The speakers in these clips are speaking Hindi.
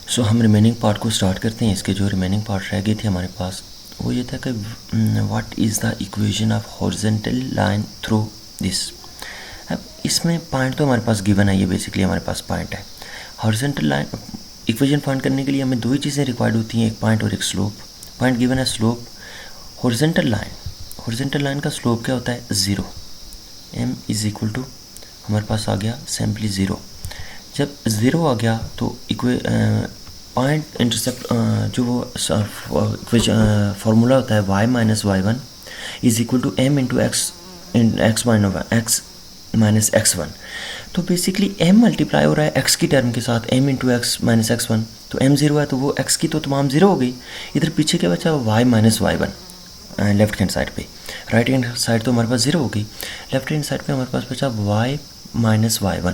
सो हम रिमेनिंग पार्ट को स्टार्ट करते हैं। इसके जो रिमेनिंग पार्ट रह गई थी हमारे पास वो ये था कि what is the equation of horizontal line through this. अब इसमें पॉइंट तो हमारे पास गिवन है, ये बेसिकली हमारे पास पॉइंट है। हॉरिजॉन्टल लाइन इक्वेशन फाइंड करने के लिए हमें दो ही चीज़ें रिक्वायर्ड होती हैं, एक पॉइंट और एक स्लोप। पॉइंट गिवन है, स्लोप। हॉरिजॉन्टल लाइन का स्लोप क्या होता है? Zero. m is equal to हमारे पास आ गया सिंपली ज़ीरो। जब ज़ीरो आ गया तो पॉइंट इंटरसेप्ट जो वो फार्मूला होता है y minus y1 is equal to m into x minus x1। तो बेसिकली m मल्टीप्लाई हो रहा है x की टर्म के साथ, m into x minus x1। तो m ज़ीरो है तो वो x की तो तमाम ज़ीरो हो गई। इधर पीछे क्या बचा? y minus y1 left hand side पे। राइट हैंड साइड तो हमारे पास ज़ीरो हो गई, लेफ्ट हैंड साइड पे हमारे पास बचा y माइनस y1।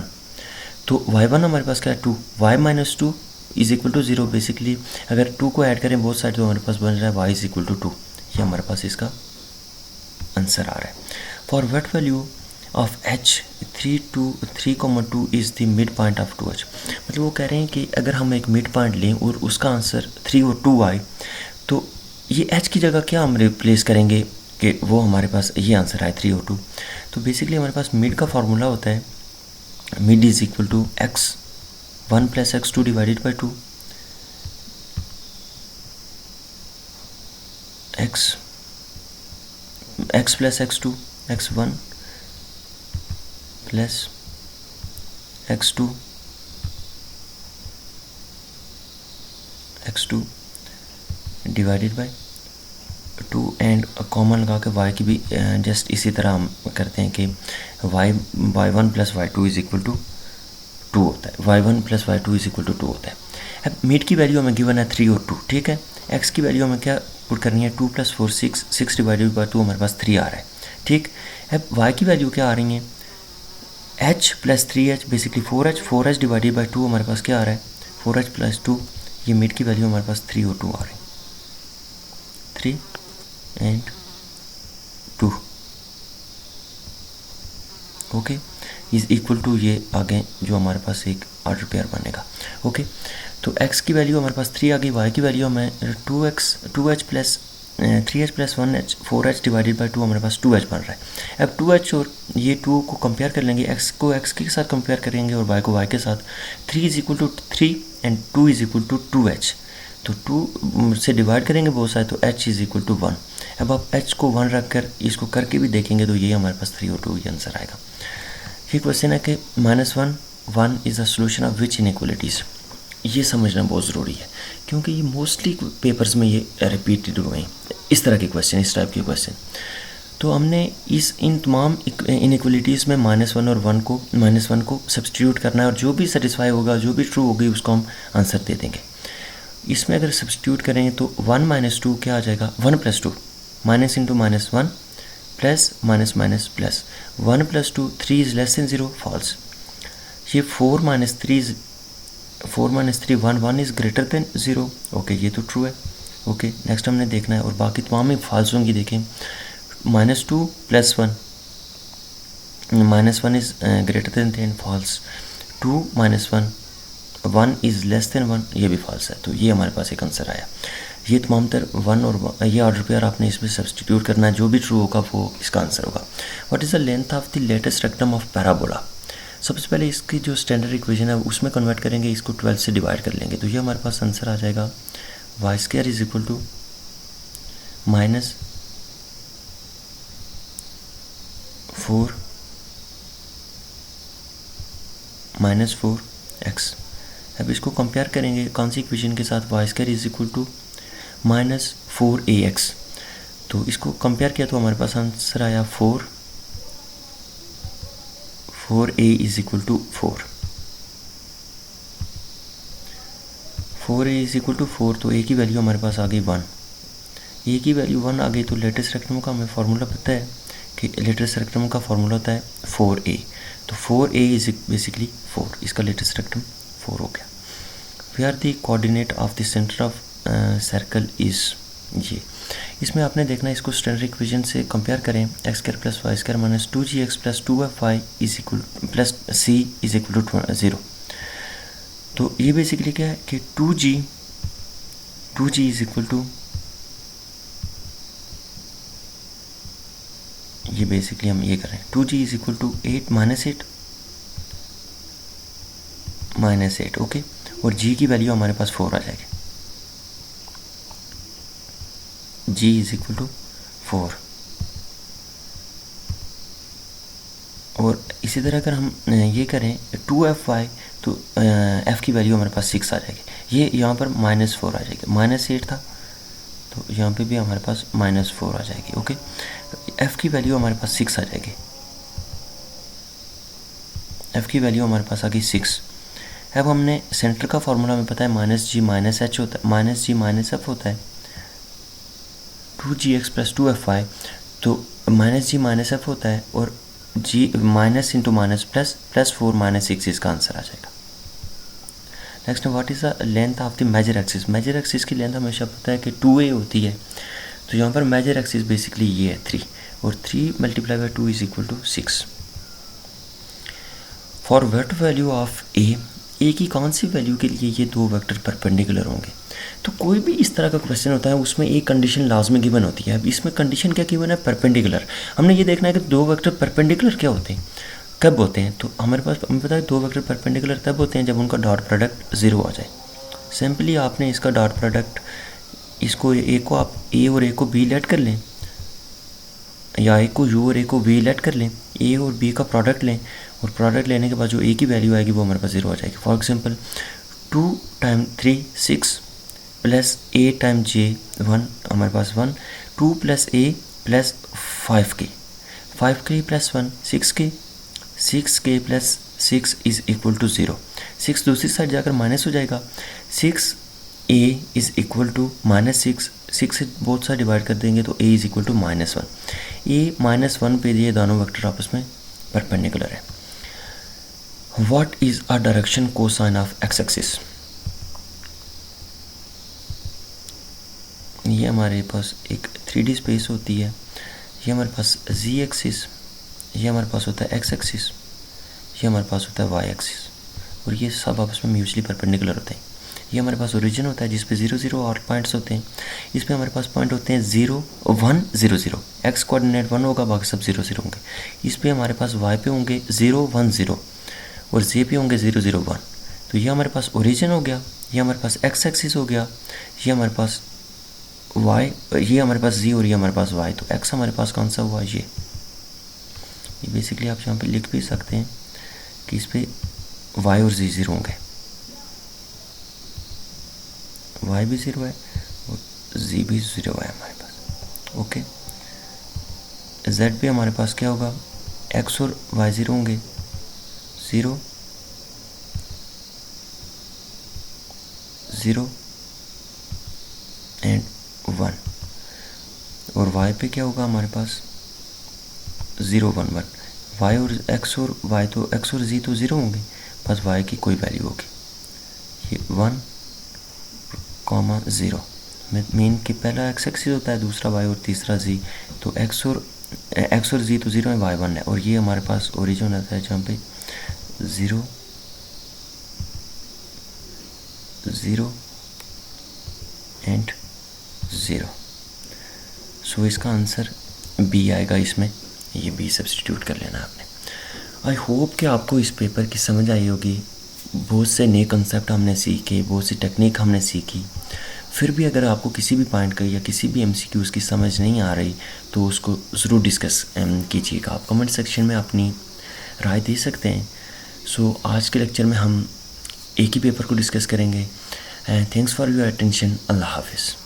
तो y1 हमारे पास क्या है? 2। y minus 2 is equal to zero. Basically अगर 2 को ऐड करें बोथ साइड तो हमारे पास बन रहा है y इज इक्वल टू 2। ये हमारे पास इसका आंसर आ रहा है। For what value of h 3,2 is the mid point of 2h। मतलब वो कह रहे हैं कि अगर हम एक मिड पॉइंट लें और उसका आंसर 3 और 2 आए तो ये h की जगह क्या हम रिप्लेस करेंगे कि वो हमारे पास ये आंसर आए 3 और 2। तो बेसिकली हमारे पास मिड का फार्मूला होता है mid is equal to x1 plus x2 divided by 2। x plus x2, x1 plus x2 divided by 2 and common लगा के y की भी जस्ट इसी तरह हम करते हैं कि y1 plus y2 is equal to 2 होता है, y1 plus y2 is equal to 2 होता है। अब मिड की वैल्यू हमें गिवन है 3 और 2, ठीक है। x की वैल्यू हमें क्या पुट करनी है? 2 प्लस 4 6 डिवाइडेड बाई 2 हमारे पास 3 आ रहा है, ठीक। अब y की वैल्यू क्या आ रही है? h plus 3h basically 4h divided by 2 हमारे पास क्या आ रहा है? 4h plus 2। ये मिड की वैल्यू हमारे पास 3 और 2 आ रही है, 3 and 2, okay is equal to ये आगे जो हमारे पास एक ऑर्डर पेयर बनेगा, ओके। तो x की वैल्यू हमारे पास 3 आ गई, y की वैल्यू हमें 2h plus 3h plus 1h 4h divided by 2 हमारे पास 2h बन रहा है। अब 2h और ये 2 को कंपेयर कर लेंगे, x को x के साथ कंपेयर करेंगे और y को y के साथ। 3 is equal to 3 and 2 is equal to 2h। तो 2 से डिवाइड करेंगे बहुत सारे तो h इज इक्वल टू 1। अब आप h को 1 रख कर इसको करके भी देखेंगे तो ये हमारे पास 3 और 2 ये आंसर आएगा। ये क्वेश्चन है कि -1 is the solution of which inequalities. ये समझना बहुत ज़रूरी है क्योंकि ये मोस्टली पेपर्स में ये रिपीटेड हुए हैं इस तरह के क्वेश्चन, इस टाइप के क्वेश्चन। तो हमने इन तमाम इनइक्वालिटीज़ में -1 और -1 को सब्सटीट्यूट करना है और जो भी सेटिस्फाई होगा, जो भी ट्रू होगी उसको हम आंसर दे देंगे। इसमें अगर सब्सटीट्यूट करेंगे तो 1 माइनस 2 क्या आ जाएगा? 1 plus 2, minus into -1 plus minus minus plus 1 plus 2 3 is less than 0, false. ये 4 minus 3 1 is greater than 0, okay ये तो ट्रू है, ओके। नेक्स्ट हमने देखना है और बाकी तमाम ही फॉल्स होंगी। देखें -2 plus 1 -1 is greater than 10, false. 2 minus 1 is less than 1, ये भी फॉल्स है। तो ये हमारे पास एक आंसर आया। ये तमाम तर 1 और ये ऑर्डर पेयर आपने इसमें सब्सटीट्यूट करना है, जो भी ट्रू होगा वो इसका आंसर होगा। What is the length of the latus rectum of parabola. सबसे पहले इसकी जो स्टैंडर्ड इक्वेशन है उसमें कन्वर्ट करेंगे, इसको 12 से डिवाइड कर लेंगे तो ये हमारे पास आंसर आ जाएगा y² is equal to -4x। अब इसको कंपेयर करेंगे कौन सी इक्वेशन के साथ? y² is equal to -4ax। तो इसको कंपेयर किया तो हमारे पास आंसर आया 4a is equal to 4a is equal to 4। तो a की वैल्यू हमारे पास आ गई 1, a की वैल्यू 1 आ गई। तो लेटेस्ट रेक्टम का हमें फार्मूला पता है कि लेटेस्ट रेक्टम का फार्मूला होता है 4a। तो 4a इज बेसिकली 4, इसका लेटेस्ट रेक्टम 4 हो गया। We are the coordinate of the centre of circle is ये। इसमें आपने देखना इसको स्टैंडर्ड इक्वेशन से कंपेयर करें, x² plus y² minus 2gx plus 2fy is equal plus c is equal to 0। तो ये बेसिकली क्या है कि 2g इज इक्वल टू, ये बेसिकली हम ये कर रहे हैं 2g is equal to 8 minus 8 okay, और g की वैल्यू हमारे पास 4 आ जाएगी, g इज इक्वल टू 4। और इसी तरह अगर हम ये करें 2fy तो f की वैल्यू हमारे पास 6 आ जाएगी, ये यहाँ पर -4 आ जाएगी, -8 था तो यहाँ पे भी हमारे पास -4 आ जाएगी ओके। तो f की वैल्यू हमारे पास 6 आ जाएगी, f की वैल्यू हमारे पास आ गई 6। अब हमने सेंटर का फार्मूला में पता है -g -h होता है, -g -f होता है 2gx + 2fy, तो -g -f होता है और g minus into minus plus +4 -6 इसका आंसर आ जाएगा। Next what is the length of the major axis. Major axis की लेंथ हमेशा पता है कि 2a होती है, तो यहाँ पर मेजर एक्सिस बेसिकली ये है 3, और 3 × 2 is equal to 6। For what value of A की कौन सी वैल्यू के लिए ये दो वेक्टर परपेंडिकुलर होंगे। तो कोई भी इस तरह का क्वेश्चन होता है उसमें एक कंडीशन लाजमी गिवन होती है। अब इसमें कंडीशन क्या गिवन है, परपेंडिकुलर। हमने ये देखना है कि दो वेक्टर परपेंडिकुलर क्या होते हैं, कब होते हैं। तो हमारे पास हमें पता है दो वेक्टर परपेंडिकुलर तब होते हैं जब उनका डॉट प्रोडक्ट 0 आ जाए। सिंपली आपने इसका डॉट प्रोडक्ट, इसको ए को आप ए और ए को बी लेट कर लें, या ए को यू और ए को वी लेट कर लें, ए और बी का प्रोडक्ट लें, और प्रोडक्ट लेने के बाद जो ए की वैल्यू आएगी वो हमारे पास 0 आ जाएगी। For example 2 × 3 6 plus A time J 1 हमारे पास 1, 2 + a + 5k, 5k + 1 6k, 6k + 6 is equal to 0। 6 दूसरी साइड जाकर माइनस हो जाएगा, 6a इज इक्वल टू -6, 6 से बोथ साइड डिवाइड कर देंगे तो a is equal to -1। a -1 पे ये दोनों वेक्टर आपस में परपेंडिकुलर है। What is a direction cosine of x axis. ये हमारे पास एक 3D स्पेस होती है, ये हमारे पास z एक्सिस, ये हमारे पास होता है x एक्सिस, ये हमारे पास होता है y एक्सिस, और ये सब आपस में म्यूचुअली परपेंडिकुलर होते हैं। ये हमारे पास ओरिजिन होता है जिस पे 0 0 और पॉइंट्स होते हैं, इस पे हमारे पास पॉइंट होते हैं 0 1 0 0, x कोऑर्डिनेट 1 होगा, बाकी सब 0 0 होंगे। इस पे हमारे पास y पे होंगे 0 1 0 और z पे होंगे 0 0 1। तो ये हमारे पास ओरिजिन हो गया, ये हमारे पास x एक्सिस हो गया, ये हमारे पास y, ये हमारे पास z और ये हमारे पास y। तो x हमारे पास कौन सा हुआ, ये बेसिकली आप यहाँ पे लिख भी सकते हैं कि इस पे y और z 0 होंगे, y भी 0 है और z भी 0 है हमारे पास ओके। z पे हमारे पास क्या होगा, x और y 0 होंगे, 0 0 एंड 1, और y पे क्या होगा हमारे पास 0 1 1। y और x और y तो x और z तो 0 होंगे, बस y की कोई वैल्यू होगी, ये 1 0। मीन कि पहला x एक्सिस होता है, दूसरा y और तीसरा z। तो x और z तो 0 है, y 1 है, और ये हमारे पास ओरिजिन आता है जहाँ पे 0 0 एंड 0। सो इसका आंसर बी आएगा इसमें, ये बी सब्स्टिट्यूट कर लेना आपने। आई होप कि आपको इस पेपर की समझ आई होगी। बहुत से नए कंसेप्ट हमने सीखे, बहुत सी टेक्निक हमने सीखी। फिर भी अगर आपको किसी भी पॉइंट का या किसी भी MCQs की समझ नहीं आ रही तो उसको ज़रूर डिस्कस कीजिएगा। आप कमेंट सेक्शन में अपनी राय दे सकते हैं। सो आज के लेक्चर में हम एक ही पेपर को डिस्कस करेंगे। Thanks for your attention. Allah हाफिज़।